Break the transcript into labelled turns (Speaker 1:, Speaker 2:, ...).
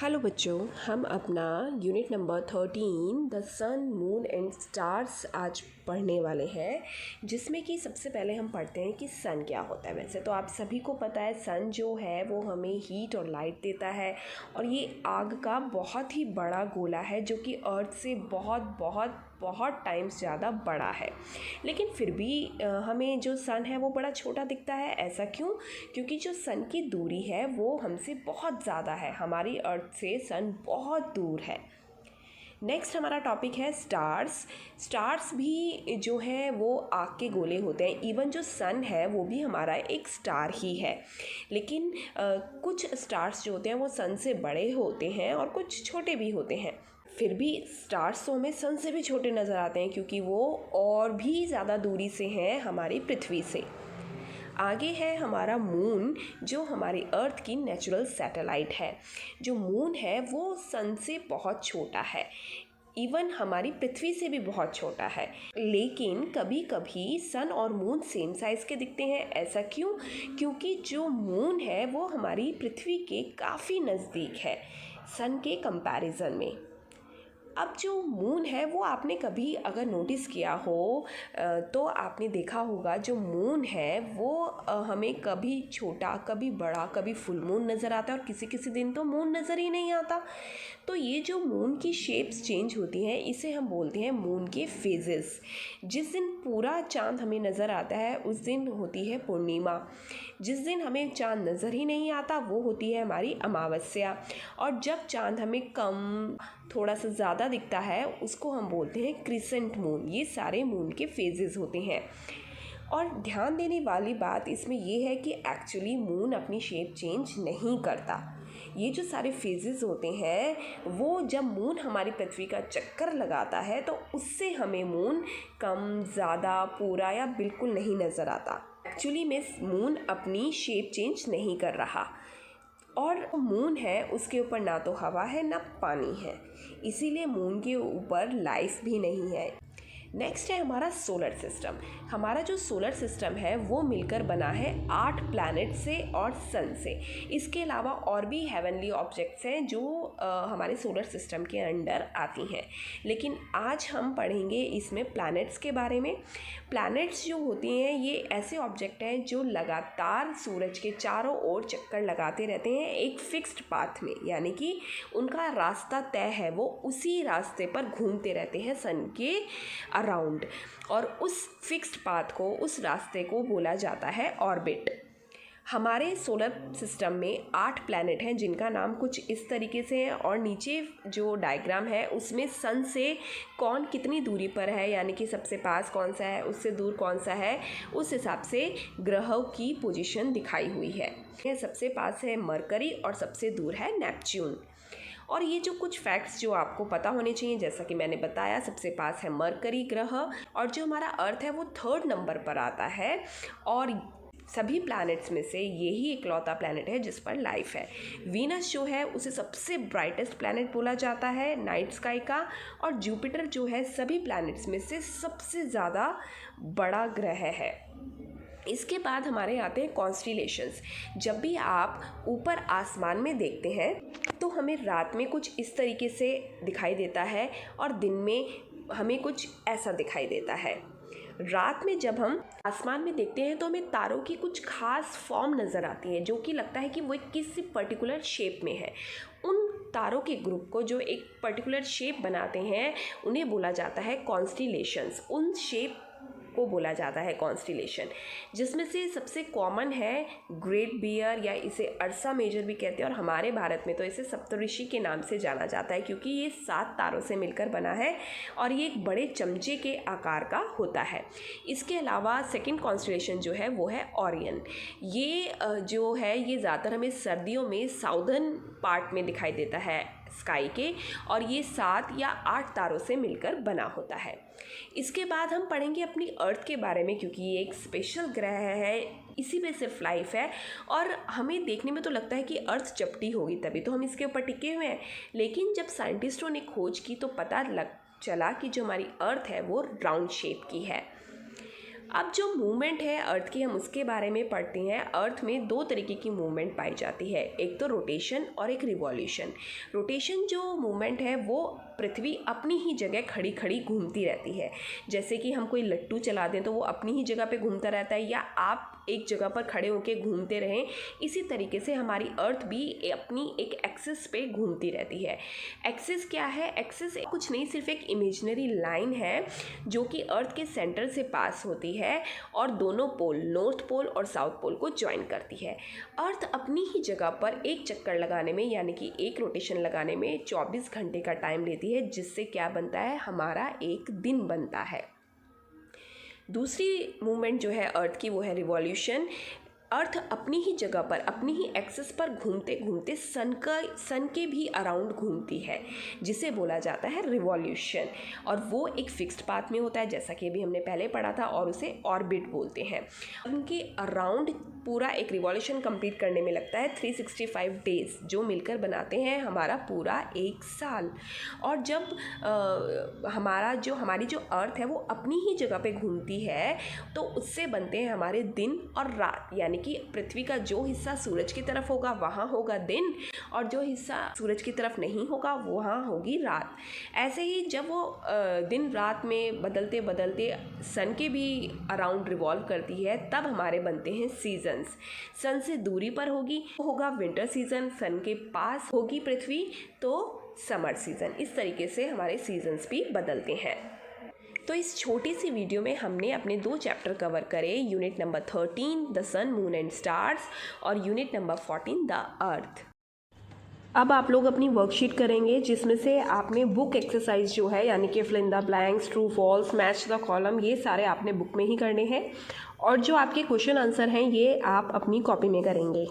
Speaker 1: Hello बच्चों, हम अपना unit number 13 the sun moon and stars आज पढ़ने वाले हैं, जिसमें कि सबसे पहले हम पढ़ते हैं कि सन क्या होता है। वैसे तो आप सभी को पता है सन जो है वो हमें हीट और लाइट देता है और ये आग का बहुत ही बड़ा गोला है जो कि अर्थ से बहुत बहुत बहुत टाइम्स ज़्यादा बड़ा है। लेकिन फिर भी हमें जो सन है वो बड़ा छोटा दिखता है। ऐसा क्यों? क्योंकि जो सन की दूरी है वो हमसे बहुत ज़्यादा है, हमारी अर्थ से सन बहुत दूर है। नेक्स्ट हमारा टॉपिक है स्टार्स। स्टार्स भी जो है वो आग के गोले होते हैं। इवन जो सन है वो भी हमारा एक स्टार ही है, लेकिन कुछ स्टार्स जो होते हैं वो सन से बड़े होते हैं और कुछ छोटे भी होते हैं। फिर भी स्टार्स तो हमें सन से भी छोटे नज़र आते हैं क्योंकि वो और भी ज़्यादा दूरी से हैं हमारी पृथ्वी से। आगे है हमारा मून, जो हमारी अर्थ की नेचुरल सैटेलाइट है। जो मून है वो सन से बहुत छोटा है, इवन हमारी पृथ्वी से भी बहुत छोटा है। लेकिन कभी कभी सन और मून सेम साइज़ के दिखते हैं। ऐसा क्यों? क्योंकि जो मून है वो हमारी पृथ्वी के काफ़ी नज़दीक है सन के कंपैरिजन में। अब जो मून है वो आपने कभी अगर नोटिस किया हो तो आपने देखा होगा जो मून है वो हमें कभी छोटा, कभी बड़ा, कभी फुल मून नज़र आता है और किसी किसी दिन तो मून नज़र ही नहीं आता। तो ये जो मून की शेप्स चेंज होती हैं इसे हम बोलते हैं मून के फेजेस। जिस दिन पूरा चांद हमें नज़र आता है उस दिन होती है पूर्णिमा। जिस दिन हमें चांद नज़र ही नहीं आता वो होती है हमारी अमावस्या। और जब चांद हमें कम, थोड़ा सा ज़्यादा दिखता है उसको हम बोलते हैं क्रिसेंट मून। ये सारे मून के फेजेस होते हैं। और ध्यान देने वाली बात इसमें ये है कि एक्चुअली मून अपनी शेप चेंज नहीं करता। ये जो सारे फेजेस होते हैं वो जब मून हमारी पृथ्वी का चक्कर लगाता है तो उससे हमें मून कम, ज़्यादा, पूरा या बिल्कुल नहीं नज़र आता। एक्चुअली में मून अपनी शेप चेंज नहीं कर रहा। और मून है उसके ऊपर ना तो हवा है ना पानी है, इसीलिए मून के ऊपर लाइफ भी नहीं है। नेक्स्ट है हमारा सोलर सिस्टम। हमारा जो सोलर सिस्टम है वो मिलकर बना है 8 प्लैनेट से और सन से। इसके अलावा और भी हेवनली ऑब्जेक्ट्स हैं जो हमारे सोलर सिस्टम के अंडर आती हैं, लेकिन आज हम पढ़ेंगे इसमें प्लैनेट्स के बारे में। प्लैनेट्स जो होती हैं ये ऐसे ऑब्जेक्ट हैं जो लगातार सूरज के चारों ओर चक्कर लगाते रहते हैं एक फिक्स्ड पाथ में, यानी कि उनका रास्ता तय है, वो उसी रास्ते पर घूमते रहते हैं सन के अराउंड। और उस फिक्स्ड पाथ को, उस रास्ते को बोला जाता है ऑर्बिट। हमारे सोलर सिस्टम में 8 प्लैनेट हैं जिनका नाम कुछ इस तरीके से है, और नीचे जो डायग्राम है उसमें सन से कौन कितनी दूरी पर है, यानी कि सबसे पास कौन सा है, उससे दूर कौन सा है, उस हिसाब से ग्रहों की पोजीशन दिखाई हुई है। सबसे पास है मरकरी और सबसे दूर है नेपच्यून। और ये जो कुछ फैक्ट्स जो आपको पता होने चाहिए, जैसा कि मैंने बताया, सबसे पास है मरकरी ग्रह, और जो हमारा अर्थ है वो 3rd नंबर पर आता है। और सभी प्लैनेट्स में से यही इकलौता प्लैनेट है जिस पर लाइफ है। वीनस जो है उसे सबसे ब्राइटेस्ट प्लैनेट बोला जाता है नाइट स्काई का, और जुपिटर जो है सभी प्लैनेट्स में से सबसे ज़्यादा बड़ा ग्रह है। इसके बाद हमारे आते हैं कॉन्स्टिलेशंस। जब भी आप ऊपर आसमान में देखते हैं तो हमें रात में कुछ इस तरीके से दिखाई देता है और दिन में हमें कुछ ऐसा दिखाई देता है। रात में जब हम आसमान में देखते हैं तो हमें तारों की कुछ खास फॉर्म नज़र आती है जो कि लगता है कि वो किसी पर्टिकुलर शेप में है। उन तारों के ग्रुप को जो एक पर्टिकुलर शेप बनाते हैं उन्हें बोला जाता है कॉन्स्टिलेशंस। उन शेप को बोला जाता है कॉन्स्टिलेशन, जिसमें से सबसे कॉमन है ग्रेट बियर, या इसे अर्सा मेजर भी कहते हैं, और हमारे भारत में तो इसे सप्तऋषि के नाम से जाना जाता है क्योंकि ये 7 तारों से मिलकर बना है और ये एक बड़े चमचे के आकार का होता है। इसके अलावा सेकंड कॉन्स्टिलेशन जो है वो है ओरियन। ये जो है ये ज़्यादातर हमें सर्दियों में साउदर्न पार्ट में दिखाई देता है स्काई के, और ये 7 या 8 तारों से मिलकर बना होता है। इसके बाद हम पढ़ेंगे अपनी अर्थ के बारे में, क्योंकि ये एक स्पेशल ग्रह है, इसी में सिर्फ लाइफ है। और हमें देखने में तो लगता है कि अर्थ चपटी होगी तभी तो हम इसके ऊपर टिके हुए हैं, लेकिन जब साइंटिस्टों ने खोज की तो पता चला कि जो हमारी अर्थ है वो राउंड शेप की है। अब जो मूवमेंट है अर्थ की, हम उसके बारे में पढ़ते हैं। अर्थ में दो तरीके की मूवमेंट पाई जाती है, एक तो रोटेशन और एक रिवॉल्यूशन। रोटेशन जो मूवमेंट है वो पृथ्वी अपनी ही जगह खड़ी खड़ी घूमती रहती है। जैसे कि हम कोई लट्टू चला दें तो वो अपनी ही जगह पे घूमता रहता है, या आप एक जगह पर खड़े होकर घूमते रहें, इसी तरीके से हमारी अर्थ भी अपनी एक एक्सिस पे घूमती रहती है। एक्सिस क्या है? एक्सिस कुछ नहीं, सिर्फ एक इमेजिनरी लाइन है जो कि अर्थ के सेंटर से पास होती है और दोनों पोल, नॉर्थ पोल और साउथ पोल को ज्वाइन करती है। अर्थ अपनी ही जगह पर एक चक्कर लगाने में, यानी कि एक रोटेशन लगाने में 24 घंटे का टाइम लेती है, जिससे क्या बनता है? हमारा एक दिन बनता है। दूसरी मूवमेंट जो है अर्थ की वो है रिवॉल्यूशन। अर्थ अपनी ही जगह पर, अपनी ही एक्सिस पर घूमते घूमते सन के भी अराउंड घूमती है, जिसे बोला जाता है रिवॉल्यूशन। और वो एक फिक्स्ड पाथ में होता है, जैसा कि अभी हमने पहले पढ़ा था, और उसे ऑर्बिट बोलते हैं। उनके अराउंड पूरा एक रिवॉल्यूशन कंप्लीट करने में लगता है 365 डेज, जो मिलकर बनाते हैं हमारा पूरा एक साल। और जब हमारी जो अर्थ है वो अपनी ही जगह पे घूमती है, तो उससे बनते हैं हमारे दिन और रात। यानी कि पृथ्वी का जो हिस्सा सूरज की तरफ होगा वहाँ होगा दिन, और जो हिस्सा सूरज की तरफ नहीं होगा वहाँ होगी रात। ऐसे ही जब वो दिन रात में बदलते बदलते सन के भी अराउंड रिवॉल्व करती है, तब हमारे बनते हैं सीजन्स। सन से दूरी पर होगा विंटर सीजन, सन के पास होगी पृथ्वी तो समर सीजन। इस तरीके से हमारे सीजन्स भी बदलते हैं। तो इस छोटी सी वीडियो में हमने अपने 2 चैप्टर कवर करे, unit number 13 the sun moon and stars और यूनिट नंबर 14 द अर्थ। अब आप लोग अपनी वर्कशीट करेंगे, जिसमें से आपने बुक एक्सरसाइज जो है, यानी कि fill in the blanks, true false, match the column, ये सारे आपने बुक में ही करने हैं। और जो आपके क्वेश्चन आंसर हैं ये आप अपनी कॉपी में करेंगे।